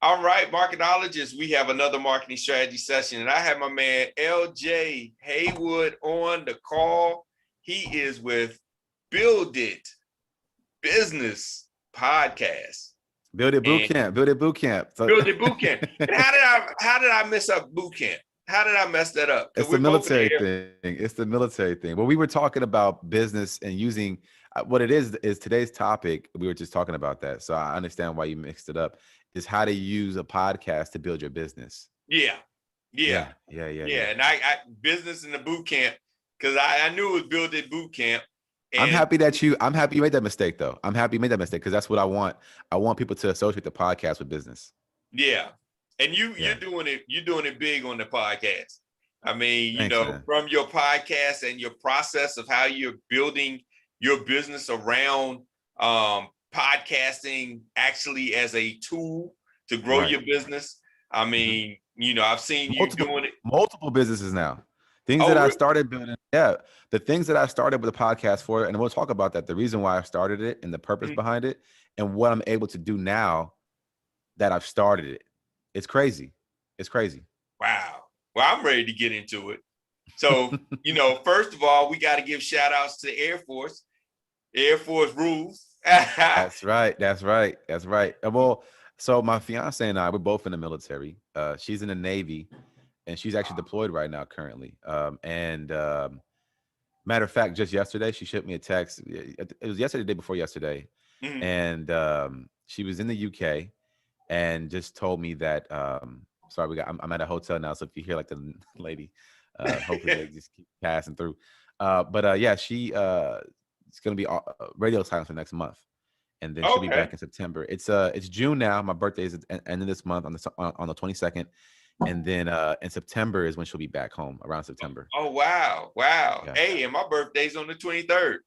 All right, marketologists, we have another marketing strategy session, and I have my man LJ Haywood on the call. He is with Build It Business Podcast. Build It Bootcamp. Build It Bootcamp. Build It Bootcamp. And how did I mess up bootcamp? How did I mess that up? It's the military thing. It's the military thing. Well, we were talking about business and using what it is today's topic. We were just talking about that. So I understand why you mixed it up. Is how to use a podcast to build your business. Yeah. And I business in the boot camp, because I knew it was Build It Boot Camp. I'm happy you made that mistake though. I'm happy you made that mistake because that's what I want. I want people to associate the podcast with business. Yeah. And you're doing it big on the podcast. I mean, Thanks, man. From your podcast and your process of how you're building your business around podcasting actually as a tool to grow your business. I mean, I've seen you doing it. Multiple businesses now. I started building. Yeah. The things that I started with the podcast for, and we'll talk about that, the reason why I started it and the purpose behind it and what I'm able to do now that I've started it. It's crazy. It's crazy. Wow. Well, I'm ready to get into it. So, first of all, we got to give shout outs to the Air Force. Air Force rules. That's right. Well, so my fiance and I, we're both in the military. She's in the Navy, and she's actually deployed right now currently. Matter of fact, just yesterday, she shipped me a text. It was yesterday, the day before yesterday. Mm-hmm. And she was in the UK and just told me that, sorry, I'm at a hotel now. So if you hear like the lady, hopefully they just keep passing through. She it's going to be radio silence for next month. And then she'll be back in September. It's June now. My birthday is at the end of this month on the 22nd. And then in September is when she'll be back home, around September. Oh, wow. Yeah. Hey, and my birthday's on the 23rd.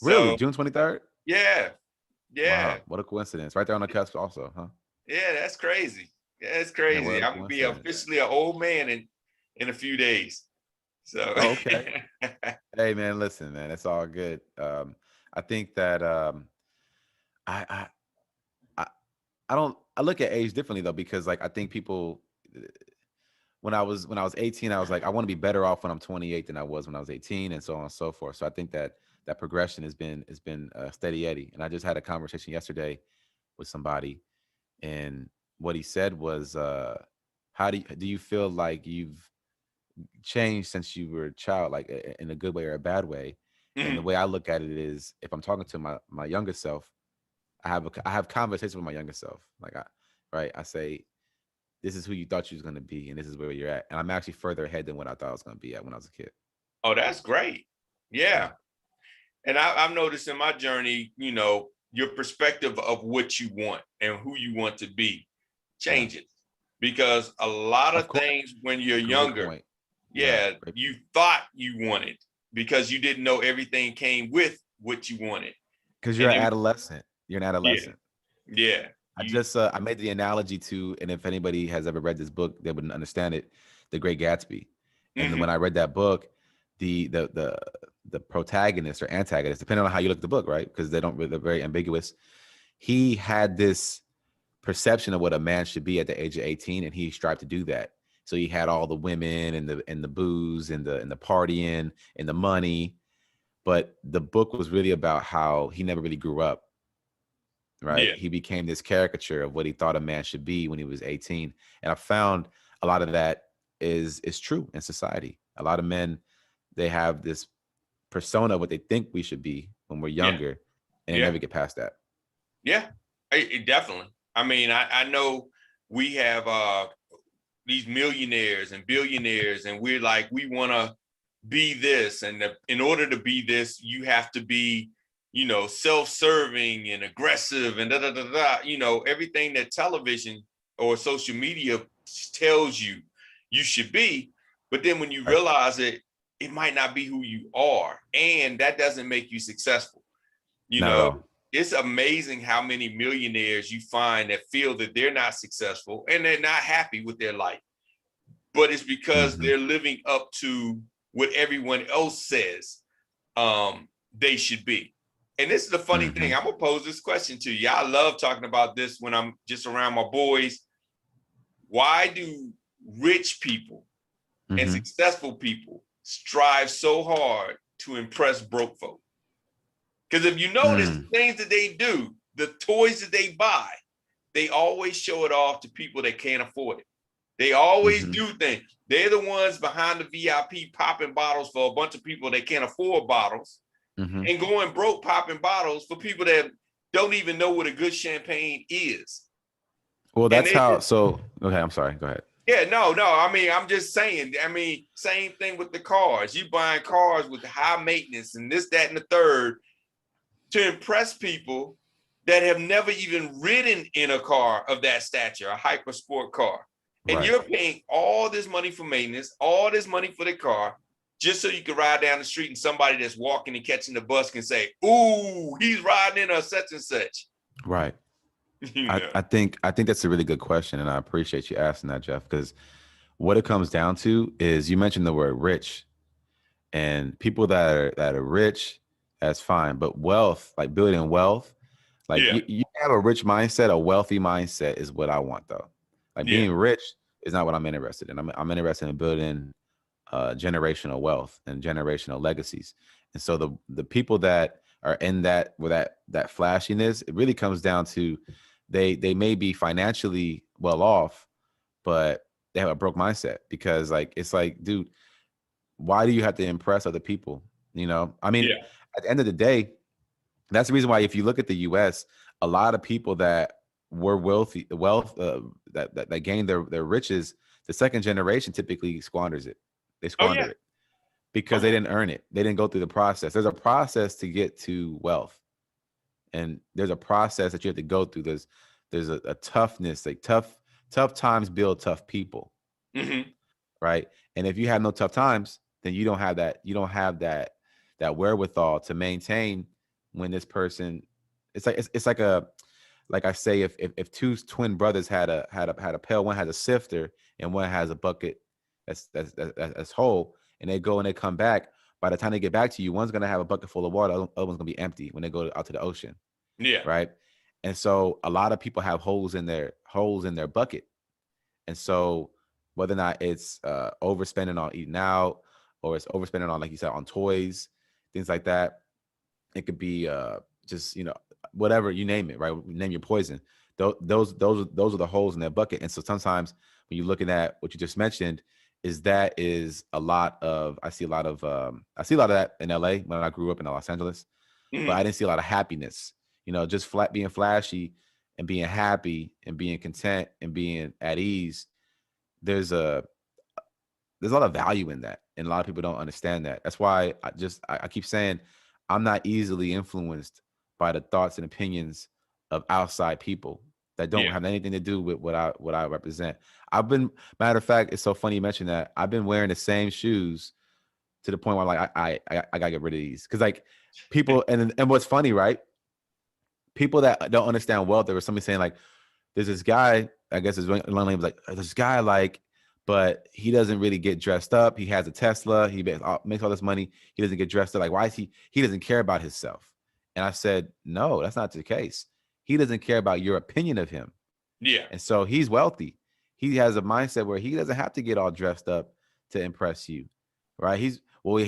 Really? June 23rd? Yeah. Wow, what a coincidence. Right there on the cusp also, huh? Yeah, that's crazy. That's crazy. I'm going to be officially an old man in a few days. So okay. Hey, man, listen, man, it's all good. I think that I look at age differently though, because like I think people, when I was 18, I was like, I want to be better off when I'm 28 than I was when I was 18, and so on and so forth. So I think that progression has been steady Eddie. And I just had a conversation yesterday with somebody, and what he said was, how do you feel like you've changed since you were a child, like in a good way or a bad way? And the way I look at it is, if I'm talking to my younger self, I have conversations with my younger self. Like I say, this is who you thought you was going to be, and this is where you're at. And I'm actually further ahead than what I thought I was going to be at when I was a kid. Oh, that's great. Yeah. And I've noticed in my journey, your perspective of what you want and who you want to be changes, because a lot of things when you're younger, you thought you wanted, because you didn't know everything came with what you wanted. Because you're an adolescent. You're an adolescent. Yeah. I made the analogy to, and if anybody has ever read this book, they wouldn't understand it, The Great Gatsby. And when I read that book, the protagonist or antagonist, depending on how you look at the book, right? Because they're very ambiguous. He had this perception of what a man should be at the age of 18, and he strived to do that. So he had all the women and the booze and the partying and the money, but the book was really about how he never really grew up. Right. Yeah. He became this caricature of what he thought a man should be when he was 18. And I found a lot of that is true in society. A lot of men, they have this persona of what they think we should be when we're younger, and they never get past that. Yeah, definitely. I mean, I know we have these millionaires and billionaires, and we're like, we want to be this. And in order to be this, you have to be, self-serving and aggressive and everything that television or social media tells you should be. But then when you realize it might not be who you are, and that doesn't make you successful. It's amazing how many millionaires you find that feel that they're not successful and they're not happy with their life, but it's because they're living up to what everyone else says they should be. And this is the funny thing. I'm gonna pose this question to you. I love talking about this when I'm just around my boys why do rich people and Mhm. successful people strive so hard to impress broke folk? Because if you notice Mm. the things that they do, the toys that they buy, they always show it off to people that can't afford it. They always Mhm. do things. They're the ones behind the VIP popping bottles for a bunch of people that can't afford bottles, Mhm. and going broke popping bottles for people that don't even know what a good champagne is. Well, And that's they how. just, So, okay, I'm sorry. Go ahead. yeah, no. I mean, I'm just saying. I mean, same thing with the cars. You buying cars with high maintenance and this, that, and the third to impress people that have never even ridden in a car of that stature, a hyper sport car. And Right. you're paying all this money for maintenance, all this money for the car, just so you can ride down the street and somebody that's walking and catching the bus can say, "Ooh, he's riding in a such and such." Right. You I, know. I think that's a really good question, and I appreciate you asking that, Jeff, because what it comes down to is you mentioned the word rich, and people that are rich, that's fine, but wealth, like building wealth, like Yeah. you have a rich mindset, a wealthy mindset is what I want though. Like Yeah. being rich is not what I'm interested in. I'm interested in building generational wealth and generational legacies. And so the people that are in that with that flashiness, it really comes down to they may be financially well off, but they have a broke mindset because like it's like, dude, why do you have to impress other people? You know, I mean, Yeah. at the end of the day, that's the reason why if you look at the U.S., a lot of people that were wealthy, that gained their riches, the second generation typically squanders it. They Oh yeah. squander it because Oh they yeah. didn't earn it. They didn't go through the process. There's a process to get to wealth, and there's a process that you have to go through. There's a toughness, like tough times build tough people, Mm-hmm. right? And if you have no tough times, then you don't have that. You don't have that wherewithal to maintain when this person. It's like a like I say, if two twin brothers had a pail, one has a sifter and one has a bucket that's whole, and they go and they come back. By the time they get back to you, one's gonna have a bucket full of water, the other one's gonna be empty when they go out to the ocean, Yeah. right? And so a lot of people have holes in their bucket, and so whether or not it's overspending on eating out or it's overspending on, like you said, on toys, things like that, it could be just whatever you name it, right? Name your poison. Those are the holes in that bucket. And so sometimes when you're looking at what you just mentioned, is a lot of I see a lot of that in LA when I grew up in Los Angeles, but Mm-hmm. I didn't see a lot of happiness. Just being flashy and being happy and being content and being at ease. There's a there's a lot of value in that, and a lot of people don't understand that. That's why I keep saying I'm not easily influenced by the thoughts and opinions of outside people that don't Yeah. have anything to do with what I represent. Matter of fact, it's so funny you mentioned that. I've been wearing the same shoes to the point where like I gotta get rid of these because like people and what's funny, right? People that don't understand wealth. There was somebody saying like, there's this guy, I guess his name was like, this guy like, but he doesn't really get dressed up. He has a Tesla. He makes all this money. He doesn't get dressed up. Like, why is he doesn't care about himself? And I said, no, that's not the case. He doesn't care about your opinion of him. Yeah. And so he's wealthy. He has a mindset where he doesn't have to get all dressed up to impress you, right? He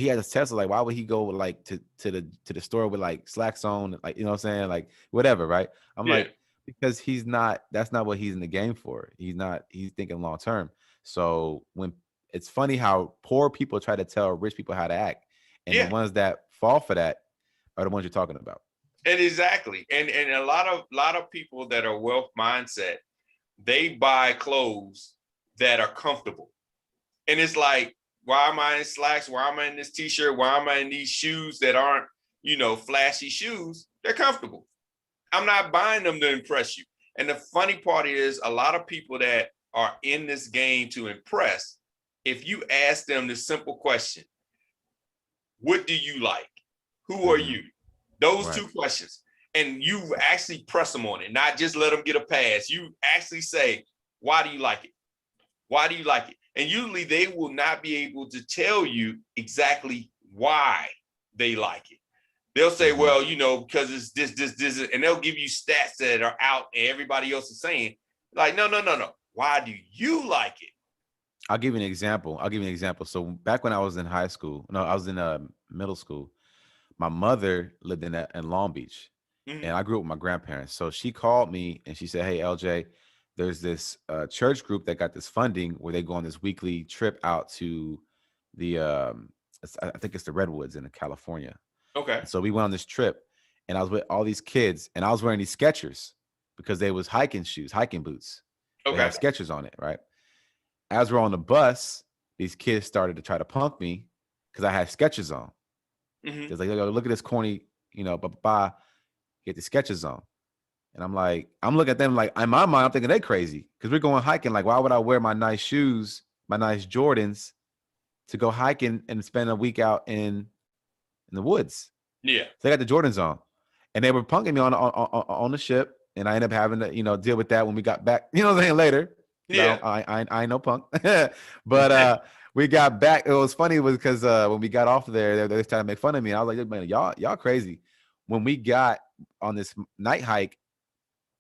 has a Tesla. Like, why would he go like to the store with like slacks on, like what I'm saying, like whatever, right? I'm Yeah. like, because he's not. That's not what he's in the game for. He's not. He's thinking long term. So when it's funny how poor people try to tell rich people how to act, and the Yeah. ones that fall for that are the ones you're talking about. And exactly. And a lot of people that are wealth mindset, they buy clothes that are comfortable. And it's like, why am I in slacks? Why am I in this t-shirt? Why am I in these shoes that aren't, flashy shoes? They're comfortable. I'm not buying them to impress you. And the funny part is a lot of people that are in this game to impress, if you ask them the simple question, what do you like? Who are Mm-hmm. you? Those Right. two questions. And you actually press them on it, not just let them get a pass. You actually say, why do you like it? Why do you like it? And usually they will not be able to tell you exactly why they like it. They'll say, Mm-hmm. well, because it's this, and they'll give you stats that are out and everybody else is saying, like, no. why do you like it? I'll give you an example. So back when I was in high school, no, I was in middle school. My mother lived in Long Beach, and I grew up with my grandparents. So she called me and she said, "Hey, LJ, there's this church group that got this funding where they go on this weekly trip out to the I think it's the Redwoods in California." Okay. And so we went on this trip, and I was with all these kids, and I was wearing these Skechers because they was hiking boots. They Okay. had Skechers on it, right? As we're on the bus, these kids started to try to punk me because I had Skechers on. It's like, look at this corny, get the Skechers on. And I'm like, I'm looking at them like, in my mind, I'm thinking they crazy because we're going hiking. Like, why would I wear my nice shoes, my nice Jordans to go hiking and spend a week out in the woods? Yeah. So they got the Jordans on, and they were punking me on the ship, and I ended up having to, deal with that when we got back. You know what I'm saying? Later. Yeah. I ain't no punk, but we got back. It was funny because when we got off there, they was trying to make fun of me. And I was like, man, y'all crazy. When we got on this night hike,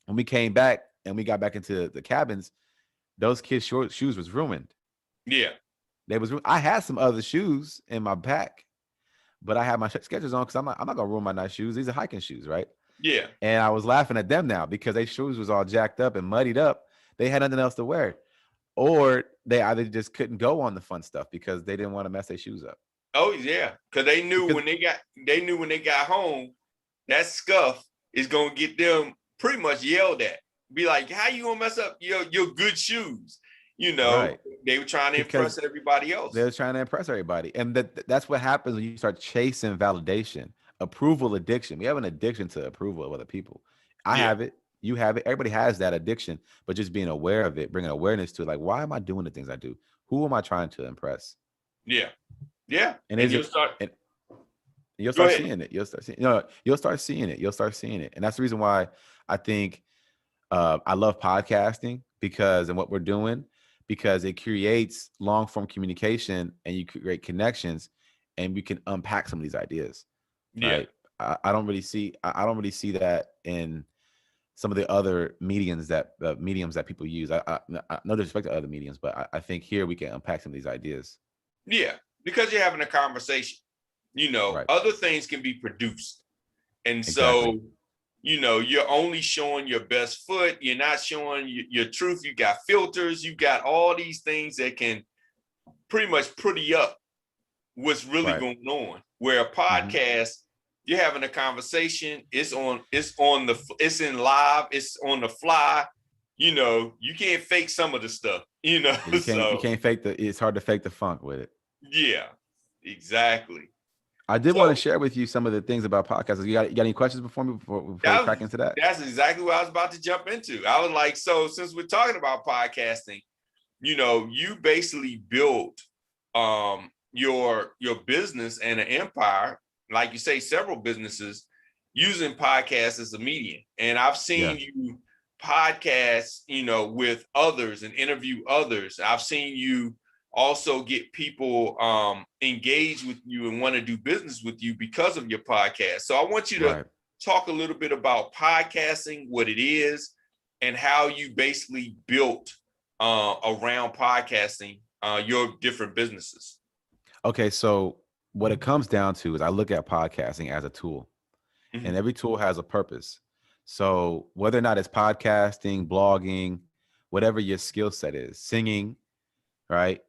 when we came back and we got back into the cabins, those kids' shoes was ruined. Yeah. I had some other shoes in my pack, but I had my Skechers on because I'm not gonna ruin my nice shoes. These are hiking shoes, right? Yeah. And I was laughing at them now because their shoes was all jacked up and muddied up. They had nothing else to wear, or they either just couldn't go on the fun stuff because they didn't want to mess their shoes up. Oh yeah, because they knew when they got home, that scuff is gonna get them pretty much yelled at. Be like, how you gonna mess up your good shoes? Right. They were trying to impress everybody else. They were trying to impress everybody, and that's what happens when you start chasing validation, approval addiction. We have an addiction to approval of other people. I have it. You have it. Everybody has that addiction, but just being aware of it, bringing awareness to it, like, why am I doing the things I do? Who am I trying to impress? Yeah. Yeah. And you'll start seeing it. You'll start seeing, you'll start seeing it. You'll start seeing it. And that's the reason why I think I love podcasting and what we're doing, because it creates long form communication and you create connections and we can unpack some of these ideas. Right. I don't really see that in some of the other mediums that people use. I no disrespect to other mediums, but I think here we can unpack some of these ideas. Yeah, because you're having a conversation. Right. Other things can be produced, and Exactly. so you're only showing your best foot. You're not showing your truth. You got filters. You got all these things that can pretty much pretty up what's really going on. Where a podcast, you're having a conversation. It's in live. It's on the fly. You can't fake some of the stuff. You can't fake it's hard to fake the funk with it. Yeah, exactly. I did want to share with you some of the things about podcasts. You got any questions before we crack into that? That's exactly what I was about to jump into. I was like, so since we're talking about podcasting, you basically built your business and an empire, like you say, several businesses using podcasts as a medium. And I've seen you podcast, with others and interview others. I've seen you also get people engaged with you and want to do business with you because of your podcast. So I want you to talk a little bit about podcasting, what it is, and how you basically built around podcasting your different businesses. Okay, so what it comes down to is I look at podcasting as a tool, and every tool has a purpose. So whether or not it's podcasting, blogging, whatever your skill set is, singing, right?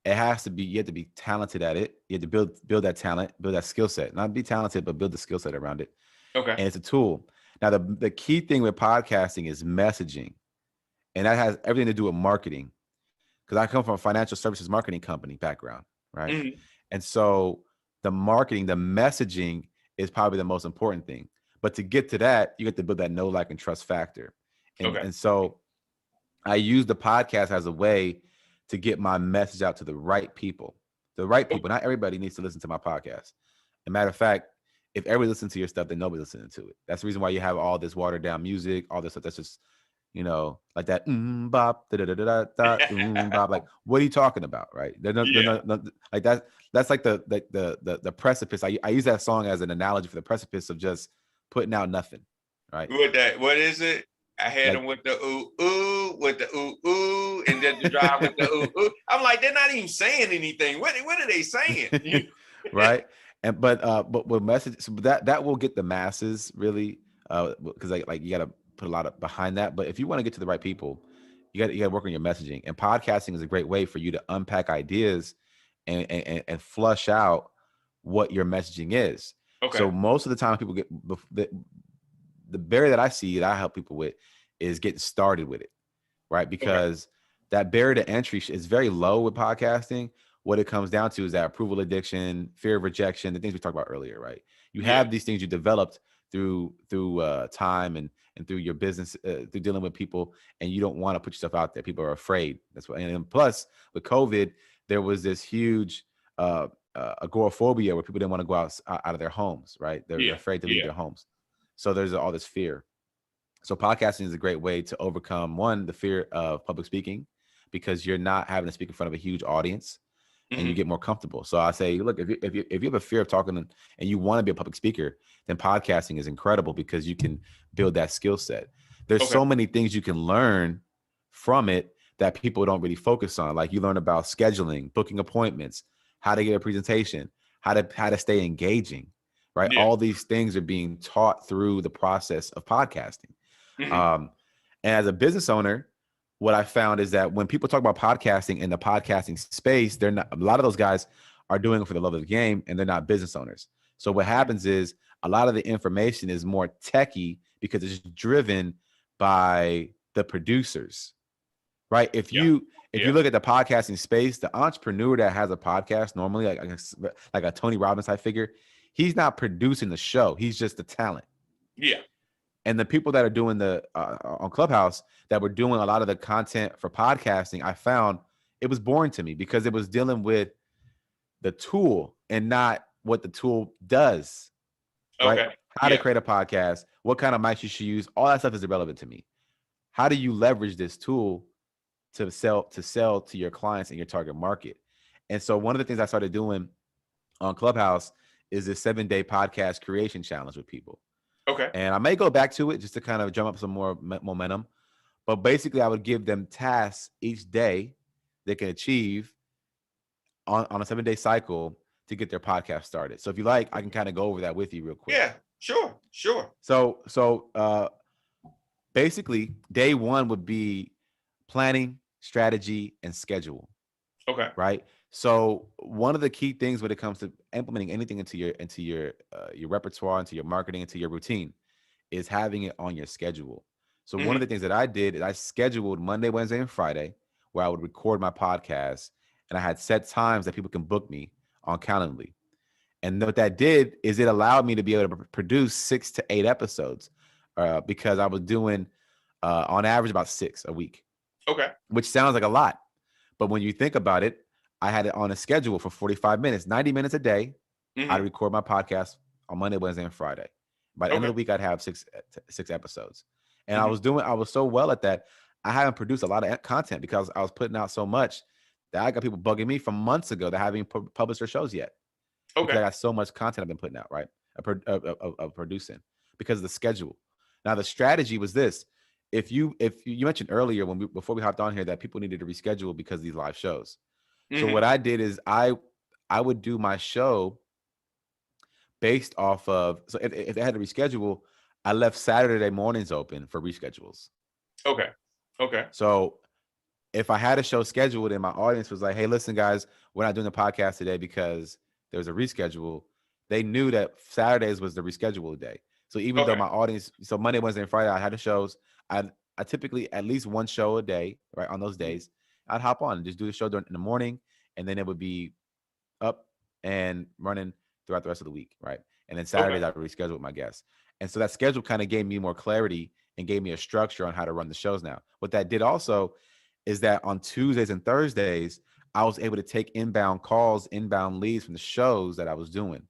It has to be, you have to be talented at it. You have to build that talent, build that skill set. Not be talented, but build the skill set around it. Okay. And it's a tool. Now, the key thing with podcasting is messaging. And that has everything to do with marketing. Because I come from a financial services marketing company background, right? And so the marketing, the messaging is probably the most important thing. But to get to that, you have to build that know, like, and trust factor. And so I use the podcast as a way to get my message out to the right people. The right people. Not everybody needs to listen to my podcast. As a matter of fact, if everybody listens to your stuff, then nobody's listening to it. That's the reason why you have all this watered down music, all this stuff that's just, like that bop, da da da da da bop. Like, what are you talking about, right? They're not, like that. That's like the precipice. I use that song as an analogy for the precipice of just putting out nothing, right? What is it? I had Like, them with the with the ooh, and then the drive with the ooh. I'm like, they're not even saying anything. What are they saying? right. But with message, so that will get the masses really, because like you got to put a lot of behind that. But if you want to get to the right people, you got to work on your messaging. And podcasting is a great way for you to unpack ideas and flush out what your messaging is. Okay. So most of the time, people get the barrier that I see that I help people with is getting started with it, right? Okay. Because that barrier to entry is very low with podcasting. What it comes down to is that approval addiction, fear of rejection, the things we talked about earlier, right? You Yeah. have these things you developed through time and through your business, through dealing with people, and you don't want to put yourself out there. People are afraid. That's what. And then plus with COVID, there was this huge agoraphobia where people didn't want to go out of their homes, right? They're Yeah. afraid to leave Yeah. their homes. So there's all this fear. So podcasting is a great way to overcome one, the fear of public speaking, because you're not having to speak in front of a huge audience and you Hmm. get more comfortable. So I say, look, if you have a fear of talking and you want to be a public speaker, then podcasting is incredible because you can build that skill set. There's Okay. so many things you can learn from it that people don't really focus on. Like you learn about scheduling, booking appointments, how to get a presentation, how to stay engaging, right? Yeah. All these things are being taught through the process of podcasting. Hmm. Um, and as a business owner, what I found is that when people talk about podcasting in the podcasting space, they're not, a lot of those guys are doing it for the love of the game and they're not business owners. So what happens is a lot of the information is more techie because it's driven by the producers, right? If Yeah. you Yeah. look at the podcasting space, the entrepreneur that has a podcast normally, like a Tony Robbins type figure, he's not producing the show. He's just the talent. Yeah. And the people that are doing the on Clubhouse that were doing a lot of the content for podcasting, I found it was boring to me because it was dealing with the tool and not what the tool does, right? Okay. How to Yeah. create a podcast, what kind of mics you should use, all that stuff is irrelevant to me. How do you leverage this tool to sell to your clients and your target market? And so one of the things I started doing on Clubhouse is this 7-day podcast creation challenge with people. Okay. And I may go back to it just to kind of drum up some more momentum. But basically, I would give them tasks each day they can achieve on a 7-day cycle to get their podcast started. So if you like, I can kind of go over that with you real quick. Yeah. Sure. Sure. So basically, day one would be planning, strategy, and schedule. Okay. Right. So one of the key things when it comes to implementing anything into your repertoire, into your marketing, into your routine, is having it on your schedule. So one of Hmm. the things that I did is I scheduled Monday, Wednesday, and Friday where I would record my podcast, and I had set times that people can book me on Calendly. And what that did is it allowed me to be able to produce 6 to 8 episodes because I was doing on average about 6 a week, Okay. which sounds like a lot. But when you think about it, I had it on a schedule for 45 minutes, 90 minutes a day. I'd Hmm. record my podcast on Monday, Wednesday, and Friday. By the end of Okay. the week, I'd have six episodes. And Hmm. I was so well at that. I haven't produced a lot of content because I was putting out so much that I got people bugging me from months ago that haven't published their shows yet because I Okay. got so much content I've been putting out, right? Of producing because of the schedule. Now, the strategy was this. If you mentioned earlier before we hopped on here that people needed to reschedule because of these live shows. So Hmm. what I did is I would do my show based off of, so if they had to reschedule, I left Saturday mornings open for reschedules. Okay. Okay. So if I had a show scheduled and my audience was like, hey, listen, guys, we're not doing the podcast today because there was a reschedule, they knew that Saturdays was the rescheduled day. So even though Okay. my audience, so Monday, Wednesday, and Friday, I had the shows, I typically at least one show a day, right? On those days, I'd hop on and just do the show in the morning, and then it would be up and running throughout the rest of the week, right? And then Okay. Saturdays I reschedule with my guests. And so that schedule kind of gave me more clarity and gave me a structure on how to run the shows now. What that did also is that on Tuesdays and Thursdays, I was able to take inbound calls, inbound leads from the shows that I was doing.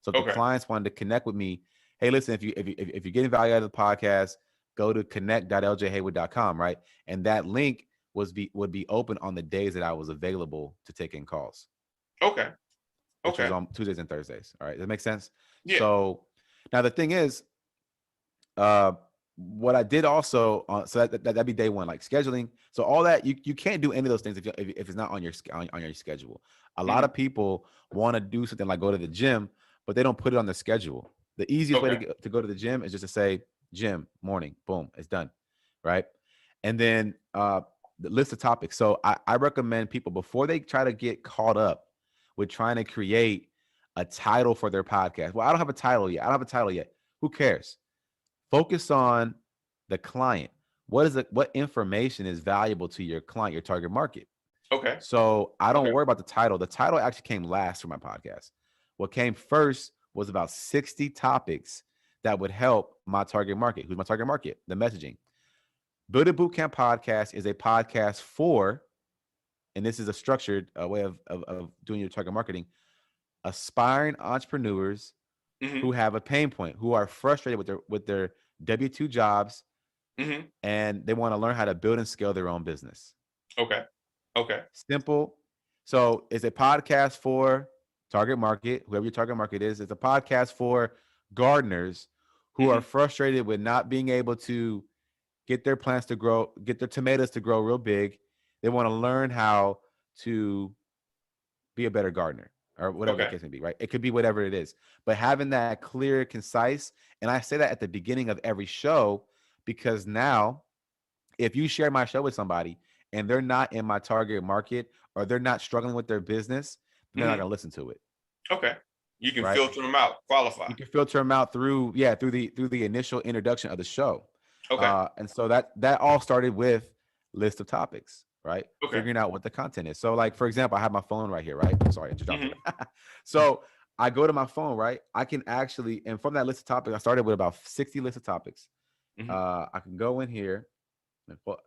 So if the Okay. clients wanted to connect with me, hey, listen, if you're getting value out of the podcast, go to connect.ljhaywood.com, right? And that link would be open on the days that I was available to take in calls, Okay. which was Okay. on Tuesdays and Thursdays. All right. Does that make sense? Yeah. So now the thing is, uh, what I did also, so that'd be day one, like scheduling. So all that you can't do any of those things if it's not on your on your schedule. A lot Mhm. of people want to do something like go to the gym, but they don't put it on the schedule. The easiest way Okay. to go to the gym is just to say gym morning, boom, it's done, right? And then the list of topics. So I recommend people before they try to get caught up with trying to create a title for their podcast. Well, I don't have a title yet. I don't have a title yet. Who cares? Focus on the client. What information is valuable to your client, your target market? Okay. So I don't Okay. worry about the title. The title actually came last for my podcast. What came first was about 60 topics that would help my target market. Who's my target market? The messaging. Build a Bootcamp podcast is a podcast for, and this is a structured way of doing your target marketing, aspiring entrepreneurs Hmm. who have a pain point, who are frustrated with their W-2 jobs, Hmm. and they want to learn how to build and scale their own business. Okay. Okay. Simple. So it's a podcast for target market, whoever your target market is. It's a podcast for gardeners who are Hmm. frustrated with not being able to get their plants to grow, get their tomatoes to grow real big. They want to learn how to be a better gardener or whatever the Okay. case may be, right? It could be whatever it is. But having that clear, concise, and I say that at the beginning of every show because now if you share my show with somebody and they're not in my target market or they're not struggling with their business, then they're not Hmm. going to listen to it, Okay. You can right? filter them out, qualify. You can filter them out through the initial introduction of the show. Okay. And so that all started with list of topics, right? Okay. Figuring out what the content is. So like, for example, I have my phone right here, right? Sorry, interrupted. Hmm. So I go to my phone, right? I can actually, and from that list of topics, I started with about 60 lists of topics. Hmm. I can go in here and pull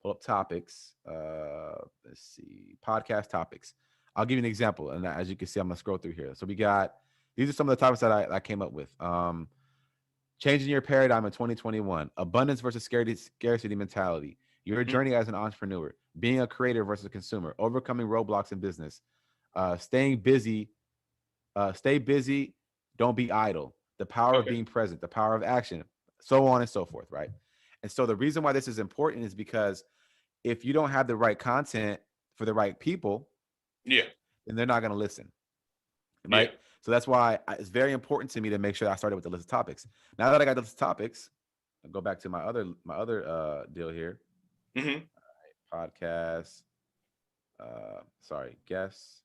up topics. Let's see, podcast topics. I'll give you an example. And as you can see, I'm gonna scroll through here. So these are some of the topics that I came up with. Changing your paradigm in 2021, abundance versus scarcity mentality, your Hmm. journey as an entrepreneur, being a creator versus a consumer, overcoming roadblocks in business, staying busy, stay busy, don't be idle, the power of Okay. being present, the power of action, so on and so forth, right? And so the reason why this is important is because if you don't have the right content for the right people, Yeah. then they're not going to listen, Yeah. right? So that's why it's very important to me to make sure I started with the list of topics. Now that I got the list of topics, I'll go back to my other deal here. Hmm. Podcast. Sorry, guests.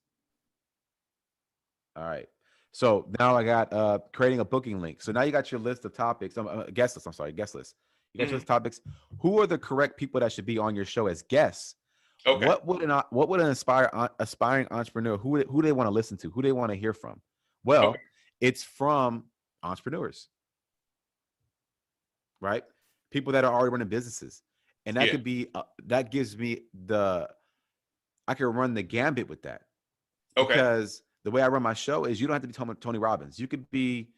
All right. So now I got creating a booking link. So now you got your list of topics. Guest list. I'm sorry, guest list. You got your Hmm. list of topics. Who are the correct people that should be on your show as guests? Okay. What would an aspiring entrepreneur who they want to listen to, who they want to hear from? Okay. Well, it's from entrepreneurs, right? People that are already running businesses, and that Yeah. could be that gives me I can run the gambit with that Okay. because the way I run my show is you don't have to be Tony Robbins. You could be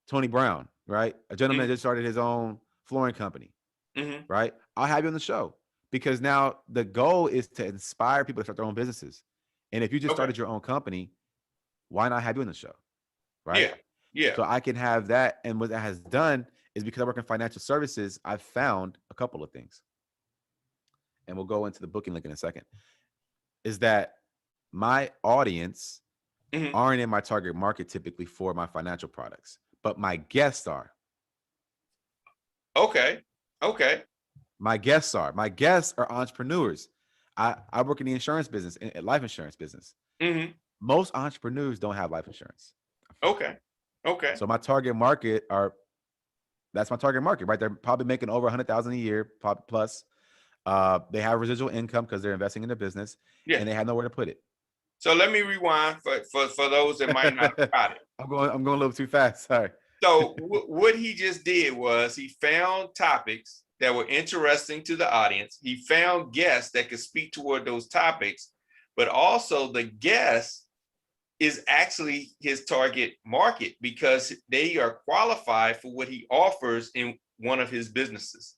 Tony Brown, right? A gentleman that Hmm. just started his own flooring company, Hmm. right? I'll have you on the show because now the goal is to inspire people to start their own businesses. And if you just Okay. started your own company, why not have you on the show, right? Yeah. Yeah. So I can have that. And what that has done is because I work in financial services, I've found a couple of things. And we'll go into the booking link in a second. Is that my audience Hmm. aren't in my target market typically for my financial products, but my guests are. Okay. Okay. My guests are. My guests are entrepreneurs. I work in the insurance business, life insurance business. Hmm. Most entrepreneurs don't have life insurance. I found. Okay. Okay. So my target market are that's my target market, right? They're probably making over 100,000 a year plus. They have residual income because they're investing in their business, Yeah. and they have nowhere to put it. So let me rewind for those that might not have got it. I'm going a little too fast. Sorry. So what he just did was he found topics that were interesting to the audience. He found guests that could speak toward those topics, but also the guest is actually his target market because they are qualified for what he offers in one of his businesses.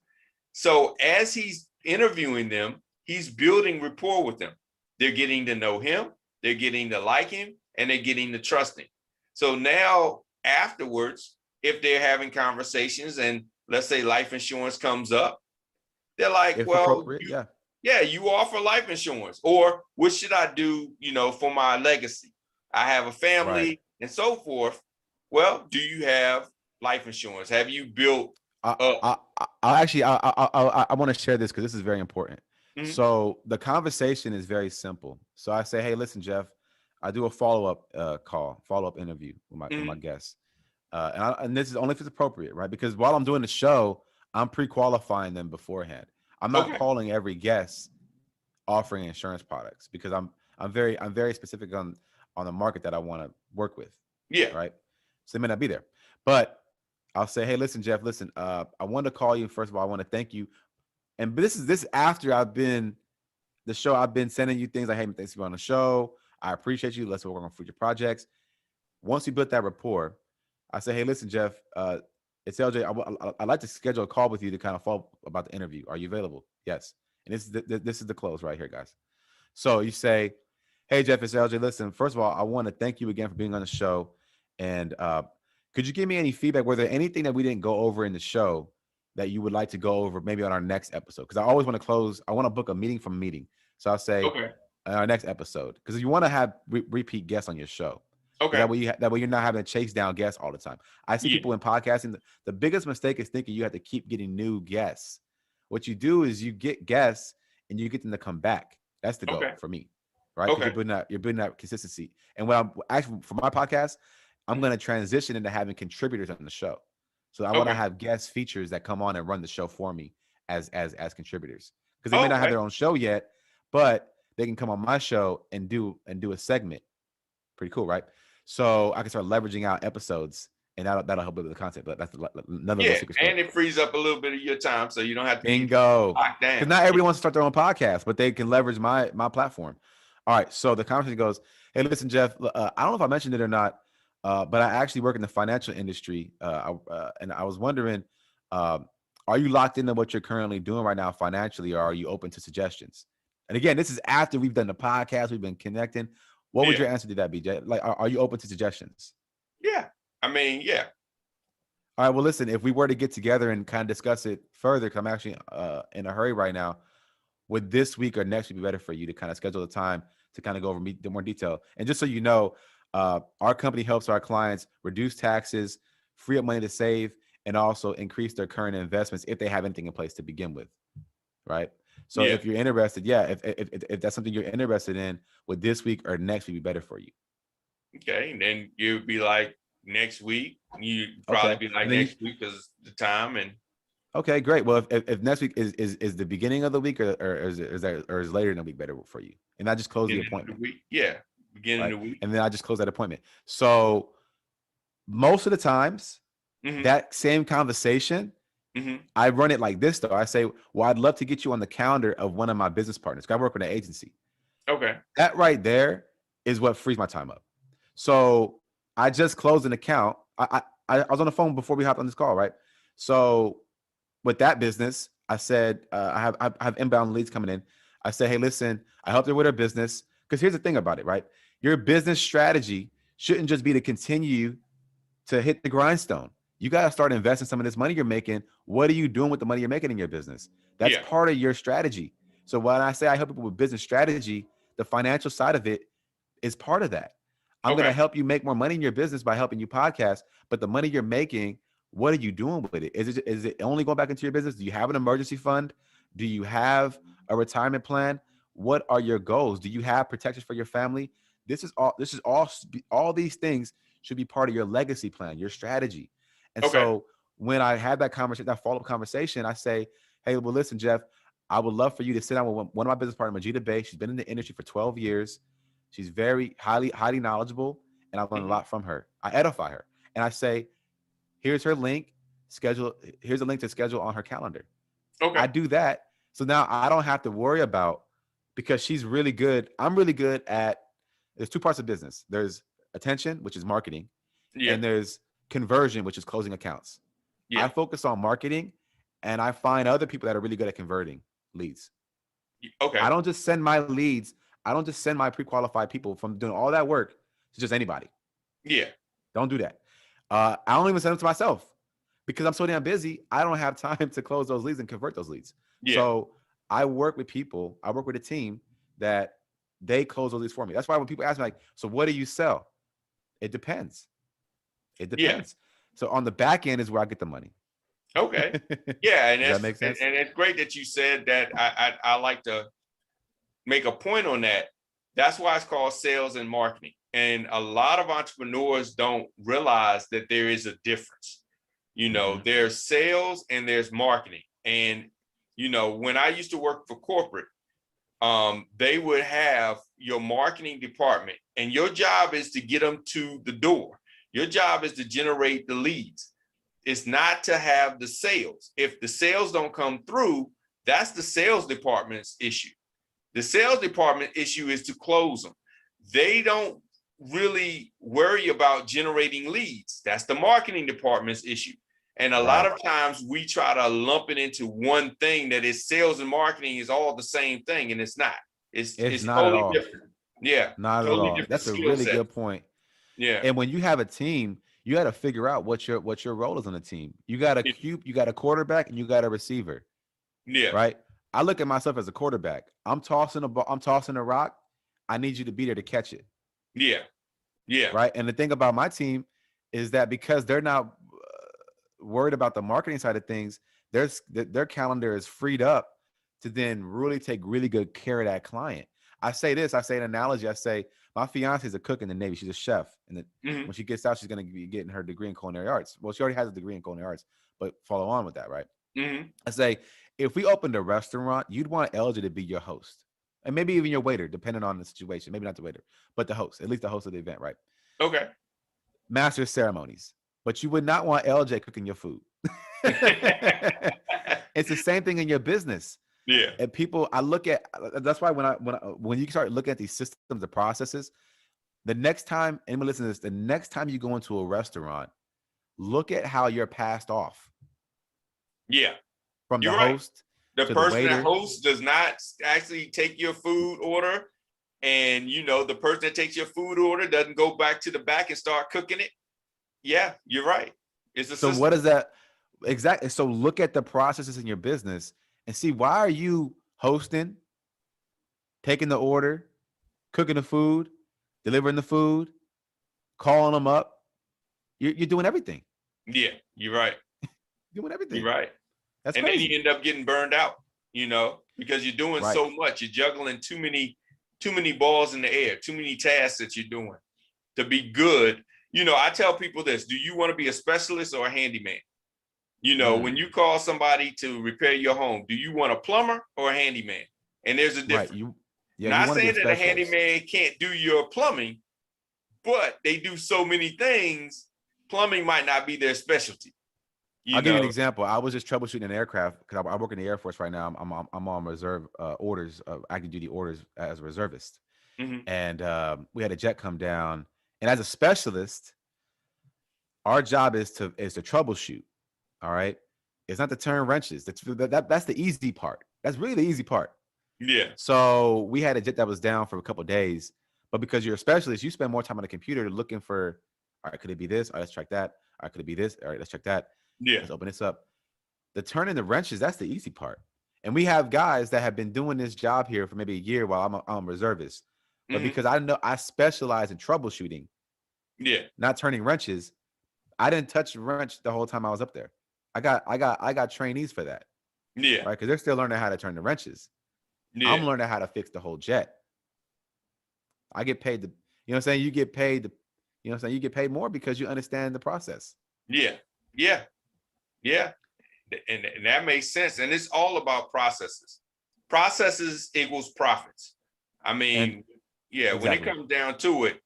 So as he's interviewing them, he's building rapport with them. They're getting to know him, they're getting to like him, and they're getting to trust him. So now afterwards, if they're having conversations and let's say life insurance comes up, they're like, If well, appropriate, yeah. yeah, you offer life insurance, or what should I do, for my legacy? I have a Right. family and so forth. Well, do you have life insurance? Have you built I up? I I actually I want to share this because this is very important. Mhm. So the conversation is very simple. So I say, hey, listen, Jeff, I do a follow up interview with my Mhm. guests, and this is only if it's appropriate, right? Because while I'm doing the show, I'm pre-qualifying them beforehand. I'm not Okay. calling every guest offering insurance products because I'm very specific on the market that I want to work with, Yeah. right? So they may not be there, but I'll say, hey, listen, Jeff, listen, I wanted to call you. First of all, I want to thank you. And this after I've been sending you things like, hey, thanks for being on the show. I appreciate you. Let's work on future projects. Once we built that rapport, I say, hey, listen, Jeff, it's LJ. I'd like to schedule a call with you to kind of follow about the interview. Are you available? Yes. And this is the close right here, guys. So you say, hey, Jeff, it's LJ. Listen, first of all, I want to thank you again for being on the show. And could you give me any feedback? Were there anything that we didn't go over in the show that you would like to go over maybe on our next episode? Because I always want to I want to book a meeting from a meeting. So I'll say Okay. our next episode, because you want to have repeat guests on your show. Because Okay. that way you're not having to chase down guests all the time. I see Yeah. people in podcasting. The biggest mistake is thinking you have to keep getting new guests. What you do is you get guests and you get them to come back. That's the goal Okay. for me, right? Because Okay. you're building that consistency. And what I'm actually for my podcast, I'm Mhm. going to transition into having contributors on the show. So I want to Okay. have guest features that come on and run the show for me as contributors, because they may not have Okay. their own show yet, but they can come on my show and do a segment. Pretty cool, right? So I can start leveraging out episodes, and that'll help with the content. But that's another little Yeah. secret sauce. And it frees up a little bit of your time, so you don't have to keep Bingo. locked Because down. not everyone wants to start their own podcast, but they can leverage my platform. All right. So the conversation goes, hey, listen, Jeff, I don't know if I mentioned it or not, but I actually work in the financial industry. And I was wondering, uh, are you locked into what you're currently doing right now financially, or are you open to suggestions? And again, this is after we've done the podcast, we've been connecting. What would Yeah. your answer to that be, Jay? Like, are you open to suggestions? Yeah. I mean, yeah. All right. Well, listen, if we were to get together and kind of discuss it further, because I'm actually in a hurry right now, would this week or next week be better for you to kind of schedule the time to kind of go over more detail? And just so you know, our company helps our clients reduce taxes, free up money to save, and also increase their current investments if they have anything in place to begin with, right? So Yeah. if you're interested, yeah, if that's something you're interested in, would this week or next week be better for you? Okay. And then you'd be like next week. You'd probably Okay, be like and then next week because the time and okay, great. Well, if next week is the beginning of the week, or is later in the week better for you? And I just close the beginning of appointment, the week. Yeah. Beginning right? of the week. And then I just close that appointment. So most of the times, Hmm. that same conversation, Hmm. I run it like this though. I say, well, I'd love to get you on the calendar of one of my business partners. 'Cause I work with an agency. Okay. That right there is what frees my time up. So I just closed an account. I was on the phone before we hopped on this call, right? So with that business, I said, I have inbound leads coming in. I said, hey, listen, I helped her with her business. Because here's the thing about it, right? Your business strategy shouldn't just be to continue to hit the grindstone. You got to start investing some of this money you're making. What are you doing with the money you're making in your business? That's Yeah. part of your strategy. So when I say I help people with business strategy, the financial side of it is part of that. I'm going to Okay. help you make more money in your business by helping you podcast, but the money you're making, what are you doing with it? Is it only going back into your business? Do you have an emergency fund? Do you have a retirement plan? What are your goals? Do you have protections for your family? All these things should be part of your legacy plan, your strategy. And Okay. so when I had that conversation, that follow-up conversation, I say, hey, well, listen, Jeff, I would love for you to sit down with one of my business partners, Majida Bay. She's been in the industry for 12 years. She's very highly knowledgeable, and I've learned a Hmm. lot from her. I edify her, and I say, here's her link. Here's a link to schedule on her calendar. Okay. I do that, so now I don't have to worry about, because she's really good. I'm really good at. There's two parts of business. There's attention, which is marketing, Yeah. and there's conversion, which is closing accounts. I Yeah. focus on marketing, and I find other people that are really good at converting leads. Okay. I don't just send my leads. I don't just send my pre-qualified people from doing all that work to just anybody. Yeah. Don't do that. I don't even send them to myself. because I'm so damn busy, I don't have time to close those leads and convert those leads. Yeah. So I work with people, I work with a team that they close those leads for me. That's why when people ask me, like, so what do you sell? It depends. It Yeah. depends. So on the back end is where I get the money. Okay. Yeah. And Does that that's, make sense? and it's great that you said that. I like to make a point on that. That's why it's called sales and marketing. And a lot of entrepreneurs don't realize that there is a difference. You know, there's sales and there's marketing. And, you know, when I used to work for corporate, they would have your marketing department, and your job is to get them to the door. Your job is to generate the leads. It's not to have the sales. If the sales don't come through, that's the sales department's issue. The sales department issue is to close them. They don't really worry about generating leads. That's the marketing department's issue. And a lot of times we try to lump it into one thing, that is sales and marketing is all the same thing, and it's not. It's Not at totally all. different. Yeah, Not at totally all. different That's a skill really set. good point. Yeah. And when you have a team, you got to figure out what your role is on the team. You got you got a quarterback and you got a receiver. Yeah. Right. I look at myself as a quarterback. I'm tossing a ball. I'm tossing a rock. I need you to be there to catch it. Yeah. Yeah. Right. And the thing about my team is that because they're not worried about the marketing side of things, their calendar is freed up to then really take really good care of that client. I say an analogy. I say, my fiance is a cook in the Navy. She's a chef. And when she gets out, she's going to be getting her degree in culinary arts. Well, she already has a degree in culinary arts, but follow on with that, right? I say, if we opened a restaurant, you'd want LJ to be your host. And maybe even your waiter, depending on the situation. Maybe not the waiter, but the host, at least the host of the event, right? Okay. Master of ceremonies. But you would not want LJ cooking your food. It's the same thing in your business. Yeah. And people, I look at, that's why when you start looking at these systems and processes, the next time, and listen to this, the next time you go into a restaurant, look at how you're passed off. Yeah. From the You're right. host The to person the waiter. that hosts does not actually take your food order. And, you know, the person that takes your food order doesn't go back to the back and start cooking it. Yeah, you're right. It's a So system. what is that? Exactly. So look at the processes in your business and see, why are you hosting, taking the order, cooking the food, delivering the food, calling them up? You're doing everything. Yeah, you're right. Doing everything. You're right. That's and crazy. then you end up getting burned out, you know, because you're doing so much. You're juggling too many balls in the air, too many tasks that you're doing to be good. You know, I tell people this: do you want to be a specialist or a handyman? You know, when you call somebody to repair your home, do you want a plumber or a handyman? And there's a difference. Not saying that a handyman can't do your plumbing, but they do so many things. Plumbing might not be their specialty. I'll give you an example. I was just troubleshooting an aircraft because I work in the Air Force right now. I'm on reserve orders. I can do the orders as a reservist. And we had a jet come down. And as a specialist, our job is to troubleshoot. All right. It's not to turn wrenches. That's the easy part. That's really the easy part. Yeah. So we had a jet that was down for a couple of days, but because you're a specialist, you spend more time on the computer looking for, all right, could it be this? All right, let's check that. All right, could it be this? All right, let's check that. Yeah. Let's open this up. The turning the wrenches, that's the easy part. And we have guys that have been doing this job here for maybe a year while I'm a reservist. But because I know I specialize in troubleshooting, not turning wrenches, I didn't touch the wrench the whole time I was up there. I got trainees for that. Yeah. Right. Because they're still learning how to turn the wrenches. Yeah. I'm learning how to fix the whole jet. I get paid you know what I'm saying? You get paid you get paid more because you understand the process. Yeah. Yeah. Yeah. And that makes sense. And it's all about processes. Processes equals profits. I mean, exactly. When it comes down to it,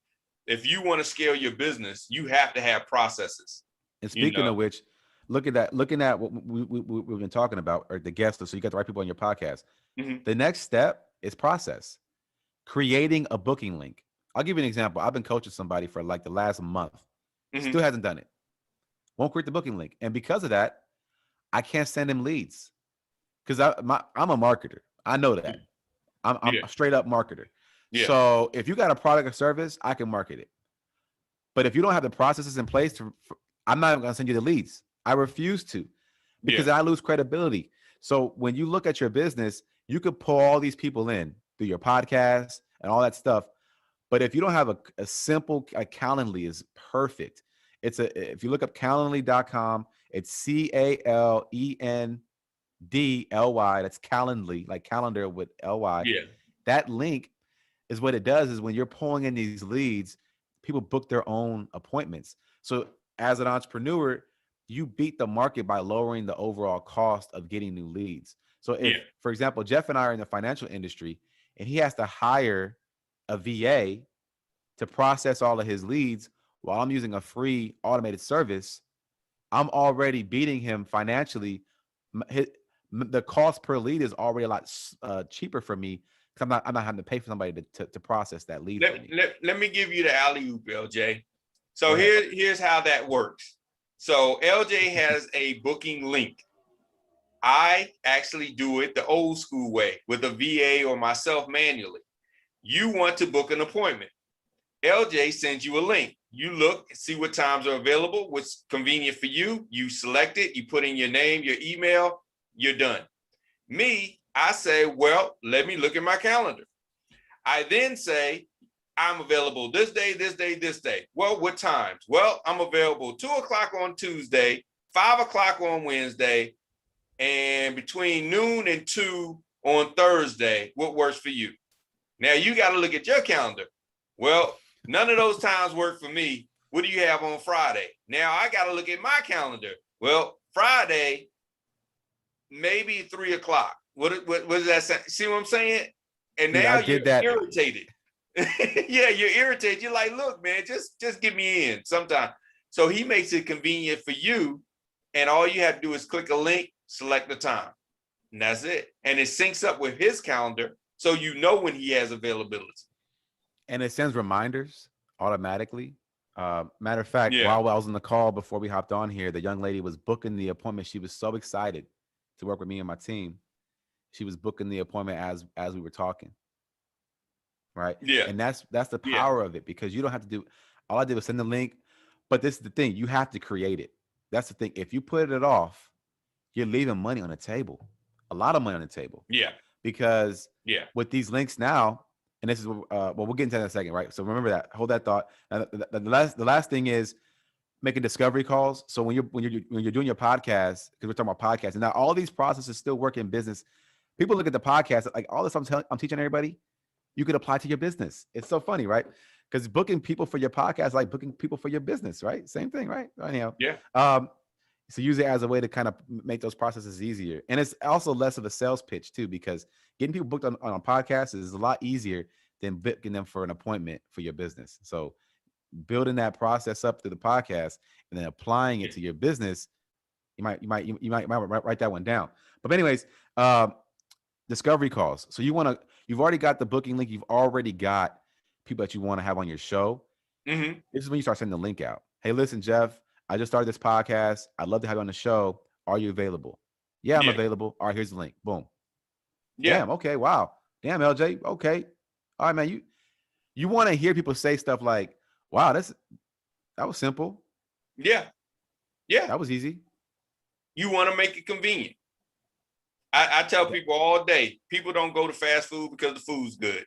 if you want to scale your business, you have to have processes. And speaking of which, looking at what we've been talking about, or the guests, so you got the right people on your podcast. The next step is process. Creating a booking link. I'll give you an example. I've been coaching somebody for like the last month. Still hasn't done it. Won't create the booking link. And because of that, I can't send him leads. Because I'm a marketer. I know that. I'm a straight up marketer. Yeah. So if you got a product or service, I can market it. But if you don't have the processes in place I'm not even going to send you the leads. I refuse to, because Yeah. I lose credibility. So when you look at your business, you could pull all these people in through your podcast and all that stuff. But if you don't have a simple, Calendly is perfect. If you look up calendly.com, it's CALENDLY. That's Calendly, like calendar with LY. Yeah. That link is what it does is when you're pulling in these leads, people book their own appointments. So as an entrepreneur, you beat the market by lowering the overall cost of getting new leads. So if, Yeah. for example, Jeff and I are in the financial industry and he has to hire a VA to process all of his leads while I'm using a free automated service, I'm already beating him financially. The cost per lead is already a lot cheaper for me because I'm not having to pay for somebody to process that lead for me. Let me give you the alley oop, LJ. Go So ahead. here's how that works. So LJ has a booking link. I actually do it the old school way with a VA or myself manually. You want to book an appointment. LJ sends you a link. You look, see what times are available, what's convenient for you. You select it, you put in your name, your email, you're done. Me, I say, well, let me look at my calendar. I then say, I'm available this day, this day, this day. Well, what times? Well, I'm available 2:00 on Tuesday, 5:00 on Wednesday, and between noon and 2 on Thursday. What works for you? Now you got to look at your calendar. Well, none of those times work for me. What do you have on Friday? Now I got to look at my calendar. Well, Friday, maybe 3:00. What does that say? See what I'm saying? And Dude, now I you're did that. irritated. Yeah, you're irritated. You're like, look, man, just get me in sometime. So he makes it convenient for you. And all you have to do is click a link, select the time. And that's it. And it syncs up with his calendar. So you know when he has availability. And it sends reminders automatically. Matter of fact, Yeah. while I was on the call before we hopped on here, the young lady was booking the appointment. She was so excited to work with me and my team. She was booking the appointment as we were talking. Right. Yeah. And that's the Yeah. power of it, because you don't have to do, all I did was send the link. But this is the thing, you have to create it. That's the thing. If you put it off, you're leaving money on the table, a lot of money on the table. Yeah. Because Yeah. with these links now, and this is well, we'll get into that in a second, right? So remember that, hold that thought. Now, the last thing is making discovery calls. So when you're doing your podcast, because we're talking about podcasts, and now all these processes still work in business. People look at the podcast like all this I'm teaching everybody, you could apply to your business. It's so funny, right? Because booking people for your podcast, like booking people for your business, right? Same thing, right? Anyhow, Yeah. So use it as a way to kind of make those processes easier. And it's also less of a sales pitch too, because getting people booked on a podcast is a lot easier than booking them for an appointment for your business. So building that process up through the podcast and then applying it to your business, you might write that one down. But anyways, discovery calls. So you've already got the booking link. You've already got people that you want to have on your show. Mm-hmm. This is when you start sending the link out. Hey, listen, Jeff, I just started this podcast. I'd love to have you on the show. Are you available? Yeah, I'm available. All right, here's the link. Boom. Yeah. Damn. Okay. Wow. Damn, LJ. Okay. All right, man. You want to hear people say stuff like, wow, that was simple. Yeah. Yeah. That was easy. You want to make it convenient. I tell people all day, people don't go to fast food because the food's good.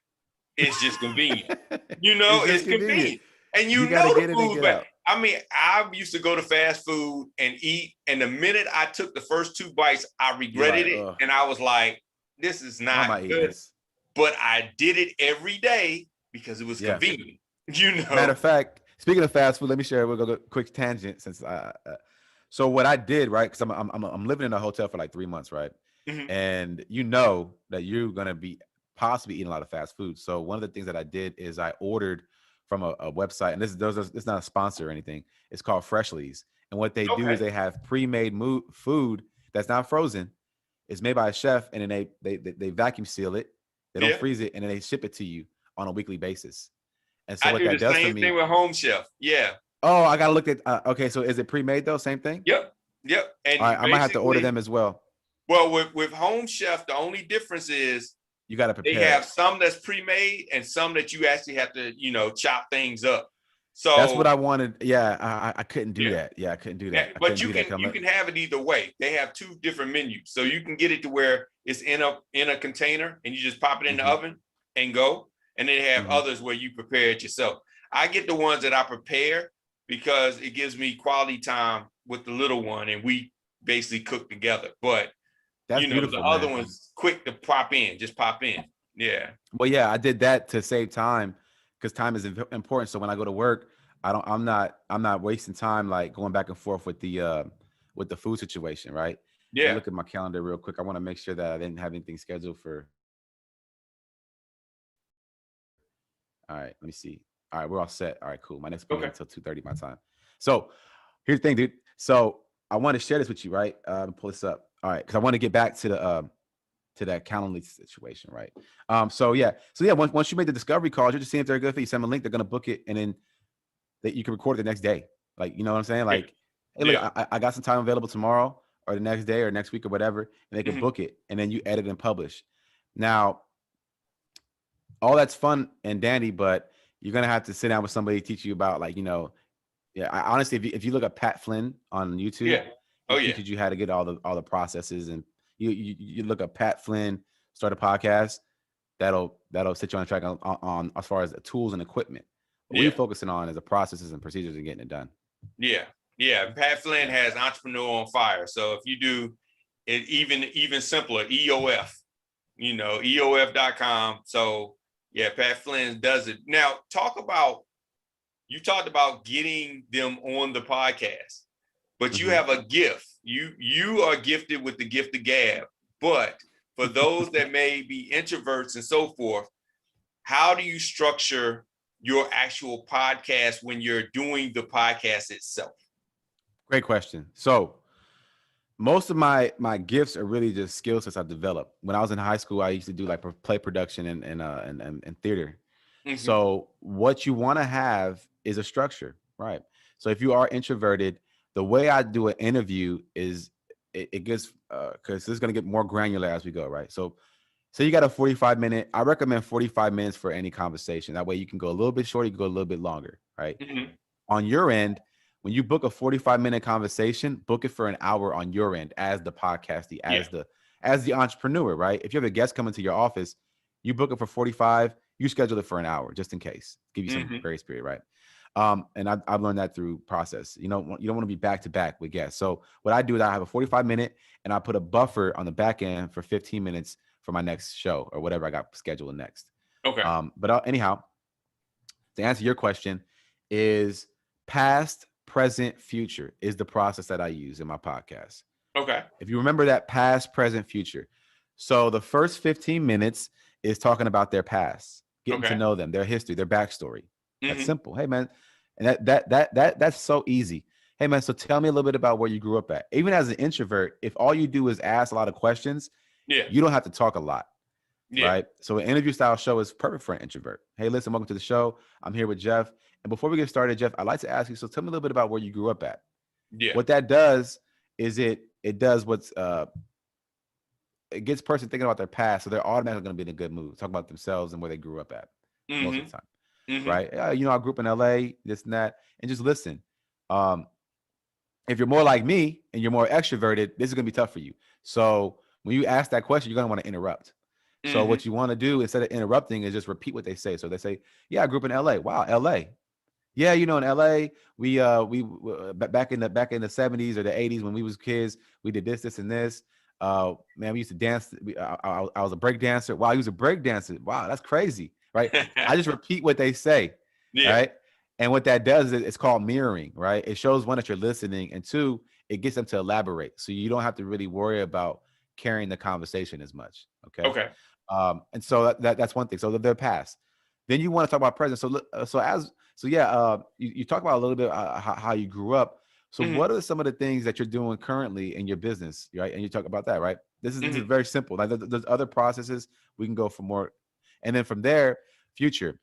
It's just convenient. It's convenient. And you know the food's bad. I mean, I used to go to fast food and eat, and the minute I took the first 2 bites, I regretted it. And I was like, this is not good. But I did it every day because it was convenient. Matter of fact, speaking of fast food, let me share. We'll go a quick tangent since so what I did, right? Because I'm living in a hotel for like 3 months, right? Mm-hmm. And you know that you're gonna be possibly eating a lot of fast food. So one of the things that I did is I ordered from a website, and it's not a sponsor or anything. It's called Freshly's, and what they do is they have pre-made food that's not frozen. It's made by a chef, and then they vacuum seal it. They don't freeze it, and then they ship it to you on a weekly basis. And so I do the same thing with Home Chef. Yeah. Oh, I gotta look at. Okay, so is it pre-made though? Same thing. Yep. And all right, I might have to order them as well. Well, with Home Chef, the only difference is you got to prepare. They have some that's pre-made and some that you actually have to, chop things up. That's what So I wanted. Yeah, I couldn't do yeah. that. Yeah, I couldn't do Yeah, that. I but couldn't do that. you can have it either way. They have two different menus, so you can get it to where it's in a container and you just pop it in the Mm-hmm, oven and go. And then they have mm-hmm. others where you prepare it yourself. I get the ones that I prepare because it gives me quality time with the little one, and we basically cook together. But That's the beautiful, other man. one's quick to pop in, just pop in. Yeah, Well, yeah, I did that to save time because time is important. So when I go to work, I'm not wasting time like going back and forth with the food situation, right? Let me yeah, look at my calendar real quick. I want to make sure that I didn't have anything scheduled for. All right, let me see. All right, we're all set. All right, cool. My next appointment okay, until 2:30 my time. So here's the thing, dude. So I want to share this with you, right? Pull this up. All right, because I want to get back to that Calendly situation, right? So yeah. Once you make the discovery calls, you're just seeing if they're good for you. Send them a link, they're gonna book it, and then that you can record it the next day. Like, you know what I'm saying? yeah, Like, hey, look, yeah, I got some time available tomorrow or the next day or next week or whatever, and they could hmm book it, and then you edit and publish. Now, all that's fun and dandy, but you're gonna have to sit down with somebody to teach you about, like, yeah. Honestly, if you look at Pat Flynn on YouTube, yeah. he Oh yeah, teaches you how to get all the processes, and you look at Pat Flynn start a podcast. That'll set you on track on as far as the tools and equipment. What we're yeah. focusing on is the processes and procedures and getting it done. Yeah, yeah. Pat Flynn Yeah. has Entrepreneur on Fire. So if you do it, even simpler, EOF, EOF.com. So yeah, Pat Flynn does it. Now you talked about getting them on the podcast, but you Mm-hmm. have a gift. You are gifted with the gift of gab. But for those that may be introverts and so forth, how do you structure your actual podcast when you're doing the podcast itself? Great question. So most of my gifts are really just skill sets I've developed. When I was in high school, I used to do like play production and theater. Mm-hmm. So what you want to have is a structure, right? So if you are introverted, the way I do an interview is it gets because this is going to get more granular as we go, right? So you got a 45-minute. I recommend 45 minutes for any conversation. That way you can go a little bit shorter, you can go a little bit longer, right? Mm-hmm. On your end, when you book a 45-minute conversation, book it for an hour on your end as the podcastie, Yeah. as the entrepreneur, right? If you have a guest coming to your office, you book it for 45, you schedule it for an hour just in case. Give you some Mm-hmm. grace period, right? And I've learned that through process. You don't want to be back to back with guests. So what I do is I have a 45-minute and I put a buffer on the back end for 15 minutes for my next show or whatever I got scheduled next. Okay. But anyhow, to answer your question, is past, present, future is the process that I use in my podcast. Okay. If you remember that past, present, future. So the first 15 minutes is talking about their past, getting to Okay. know them, their history, their backstory. That's Mm-hmm. simple. Hey man, and that's so easy. Hey man, so tell me a little bit about where you grew up at. Even as an introvert, if all you do is ask a lot of questions, Yeah. you don't have to talk a lot, Yeah. right? So an interview style show is perfect for an introvert. Hey, listen, welcome to the show. I'm here with Jeff. And before we get started, Jeff, I'd like to ask you, so tell me a little bit about where you grew up at. Yeah. What that does is it does what's it gets person thinking about their past, so they're automatically going to be in a good mood, talk about themselves and where they grew up at most of Mm-hmm. the time, Mm-hmm. right? I grew up in LA, this and that, and just listen. Um, if you're more like me and you're more extroverted, this is going to be tough for you. So when you ask that question, you're going to want to interrupt. So Mm-hmm. what you want to do instead of interrupting is just repeat what they say. So they say, "Yeah, I grew up in LA." Wow, LA. Yeah, in LA, we back in the 70s or the 80s when we was kids, we did this, and this. Man, we used to dance. I was a break dancer. Wow, he was a break dancer. Wow, that's crazy, right? I just repeat what they say, Yeah. right? And what that does is it's called mirroring, right? It shows one that you're listening, and two, it gets them to elaborate, so you don't have to really worry about carrying the conversation as much. Okay, Okay. and so that's one thing. So they're past. Then you want to talk about present. You talk about a little bit how you grew up. So Mm-hmm. what are some of the things that you're doing currently in your business, right? And you talk about that, right? This is Mm-hmm. very simple. Like there's other processes we can go for more, and then from there, future.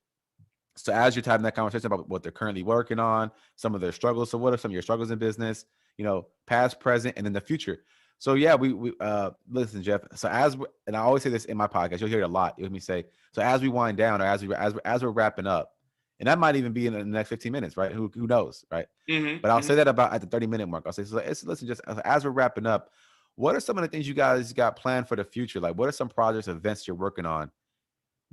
So as you're having that conversation about what they're currently working on, some of their struggles. So what are some of your struggles in business? Past, present, and then the future. So yeah, we listen, Jeff. So and I always say this in my podcast, you'll hear it a lot. You'll hear me say, so as we wind down, or as we're wrapping up, And that might even be in the next 15 minutes, right? Who knows, right? But I'll say that about at the 30-minute mark. I'll say, so listen, just as we're wrapping up, what are some of the things you guys got planned for the future? Like, what are some projects, events you're working on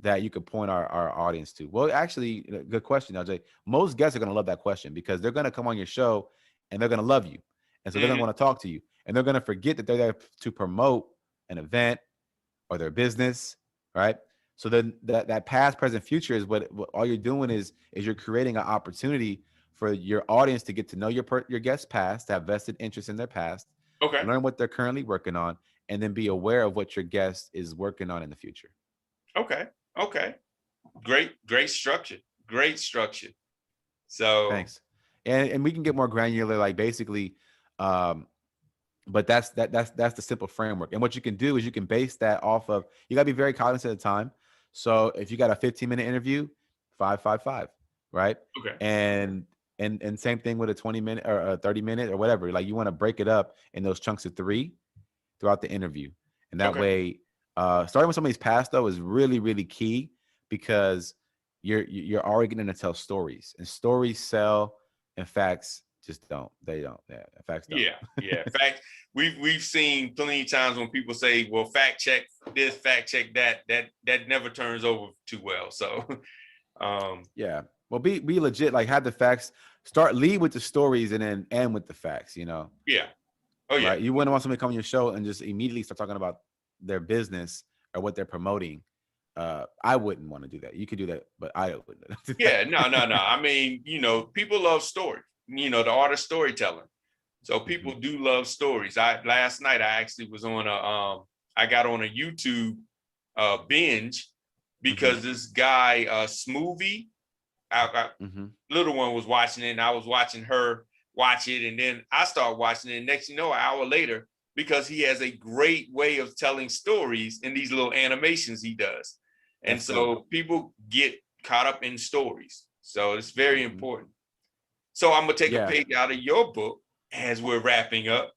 that you could point our audience to? Well, actually, good question, LJ. Most guests are going to love that question because they're going to come on your show and they're going to love you. And so they're going to want to talk to you. And they're going to forget that they're there to promote an event or their business, right? So then that past, present, future is what all you're doing is you're creating an opportunity for your audience to get to know your guest's past, to have vested interest in their past, Okay. learn what they're currently working on, and then be aware of what your guest is working on in the future. Okay. Okay. Great structure. Great structure. So Thanks. And we can get more granular, like basically, but that's the simple framework. And what you can do is you can base that off of, you got to be very cognizant of the time. So if you got a 15-minute interview, 5, right? okay. And same thing with a 20-minute or a 30-minute or whatever. Like you want to break it up in those chunks of 3 throughout the interview. And that way, starting with somebody's past though is really, really key because you're already getting to tell stories, and stories sell and facts just don't. They don't. Yeah, facts don't. Yeah. Fact. We've seen plenty of times when people say, "Well, fact check this, fact check that." That never turns over too well. So, yeah. Well, be legit. Like have the facts. Lead with the stories and then end with the facts. Yeah. Oh yeah. Right. You wouldn't want somebody to come on your show and just immediately start talking about their business or what they're promoting. I wouldn't want to do that. You could do that, but I wouldn't. Yeah. No. I mean, people love story. The art of storytelling. So people do love stories. Last night I actually was on I got on a YouTube binge because this guy Smoothie, little one was watching it, and I was watching her watch it, and then I started watching it. And next, an hour later, because he has a great way of telling stories in these little animations he does, and so people get caught up in stories. So it's very important. So I'm gonna take a page out of your book as we're wrapping up,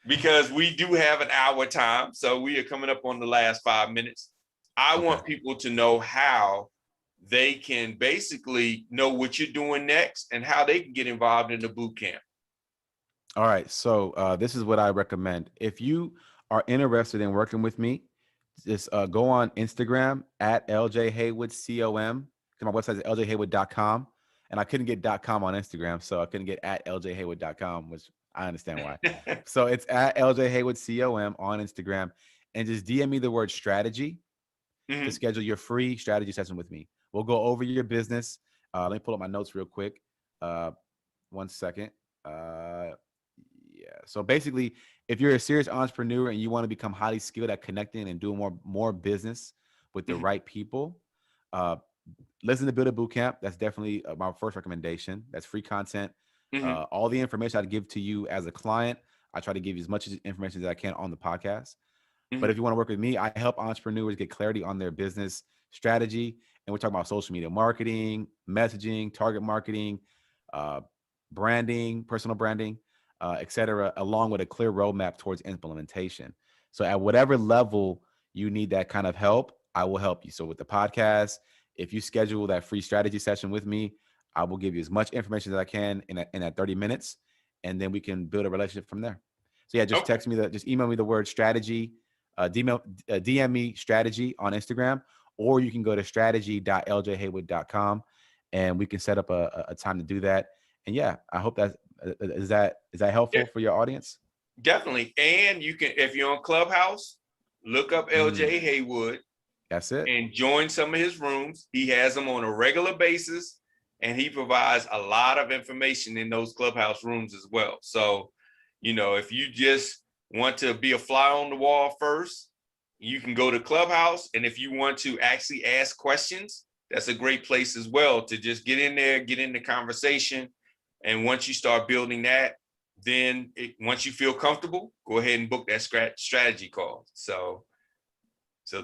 because we do have an hour time. So we are coming up on the last 5 minutes. I want people to know how they can basically know what you're doing next and how they can get involved in the boot camp. All right. So this is what I recommend. If you are interested in working with me, just go on Instagram at LJ Haywood, COM. My website is ljhaywood.com. And I couldn't get .com on Instagram, so I couldn't get at ljhaywood.com, which I understand why. So it's at LJ Haywood, COM on Instagram. And just DM me the word strategy to schedule your free strategy session with me. We'll go over your business. Let me pull up my notes real quick. 1 second. So basically, if you're a serious entrepreneur and you want to become highly skilled at connecting and doing more business with the right people, listen to Build a Bootcamp. That's definitely my first recommendation. That's free content. All the information I'd give to you as a client, I try to give you as much information as I can on the podcast. But if you want to work with me, I help entrepreneurs get clarity on their business strategy. And we're talking about social media marketing, messaging, target marketing, branding, personal branding, et cetera, along with a clear roadmap towards implementation. So at whatever level you need that kind of help, I will help you. So with the podcast, if you schedule that free strategy session with me, I will give you as much information as I can in that 30 minutes, and then we can build a relationship from there. So yeah, just text me just email me the word strategy, DM me strategy on Instagram, or you can go to strategy.ljhaywood.com and we can set up a time to do that. And yeah, I hope is that helpful for your audience? Definitely. And you can, if you're on Clubhouse, look up LJ Haywood. That's it. And join some of his rooms. He has them on a regular basis, and he provides a lot of information in those Clubhouse rooms as well. So, if you just want to be a fly on the wall first, you can go to Clubhouse. And if you want to actually ask questions, that's a great place as well to just get in there, get in the conversation. And once you start building that, then once you feel comfortable, go ahead and book that strategy call. So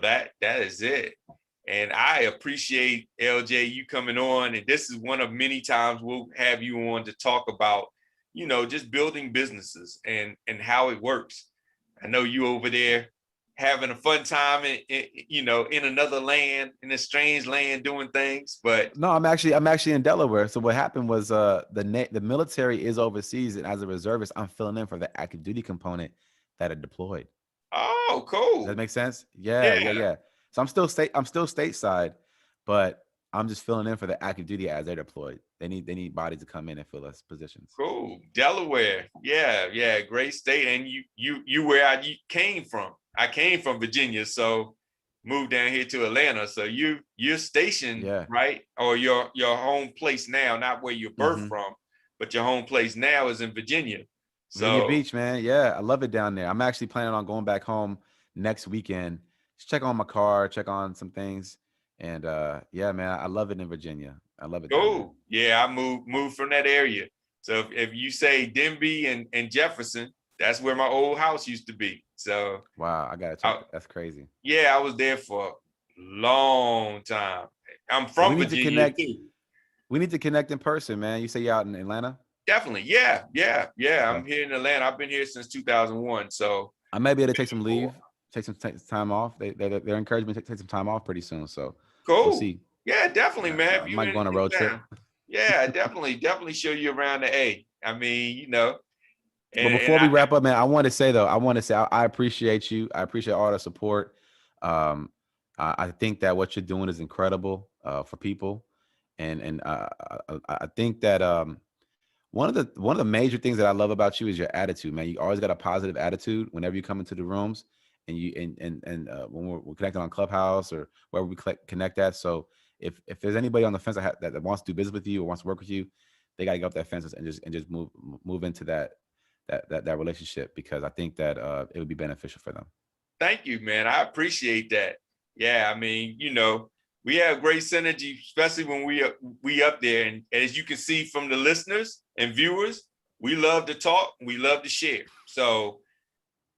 that is it. And I appreciate, LJ, you coming on. And this is one of many times we'll have you on to talk about, just building businesses and how it works. I know you over there having a fun time in another land, in a strange land, doing things. But no, I'm actually in Delaware. So what happened was the military is overseas, and as a reservist, I'm filling in for the active duty component that are deployed. oh, Does that cool. make sense? Yeah, yeah, Yeah, yeah. So I'm still stateside, but I'm just filling in for the active duty as they're deployed. They need bodies to come in and fill us positions. cool. Delaware. Yeah, yeah, great state. And you where you came from. I came from Virginia, so moved down here to Atlanta. So you're stationed, Yeah. right? Or your home place now, not where you're birthed Mm-hmm. from, but your home place now is in Virginia. Virginia So Beach, man. Yeah, I love it down there. I'm actually planning on going back home next weekend. Just check on my car, check on some things. And yeah, man, I love it in Virginia. I love it down there. cool. Yeah, I moved from that area. So if you say Denby and Jefferson, that's where my old house used to be. So Wow, I gotta check. That's crazy. yeah, I was there for a long time. I'm Well, we from need to Virginia connect. too. We need to connect in person, man. You say you're out in Atlanta? Definitely. Yeah, yeah, yeah. Okay. I'm here in Atlanta. I've been here since 2001. So I may be able to take some leave, take some time off. They're encouraging me to take some time off pretty soon. So we'll cool. see. Yeah, definitely, man. I If you might go on a in road trip. town. Yeah, definitely show you around the A. I mean, But and before we wrap up, man, I want to say I appreciate you. I appreciate all the support. I think that what you're doing is incredible for people, and I think that one of the major things that I love about you is your attitude, man. You always got a positive attitude whenever you come into the rooms, and when we're connected on Clubhouse or wherever we connect at. So if there's anybody on the fence that wants to do business with you or wants to work with you, they got to go up that fence and just move into that relationship, because I think that it would be beneficial for them. thank you, man. I appreciate that. Yeah, I mean, we have great synergy, especially when we up there. And as you can see from the listeners and viewers, we love to talk, we love to share. So,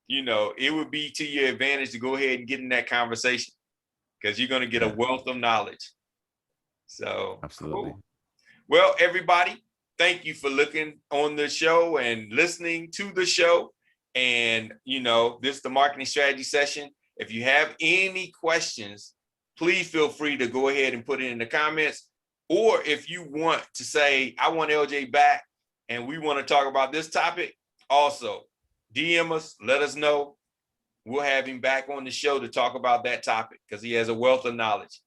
it would be to your advantage to go ahead and get in that conversation, because you're going to get a Yeah, wealth of knowledge. So absolutely. cool. Well, everybody, thank you for looking on the show and listening to the show. And, this is the marketing strategy session. If you have any questions, please feel free to go ahead and put it in the comments. Or if you want to say, I want LJ back and we want to talk about this topic, also DM us, let us know. We'll have him back on the show to talk about that topic, because he has a wealth of knowledge.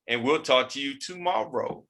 And we'll talk to you tomorrow.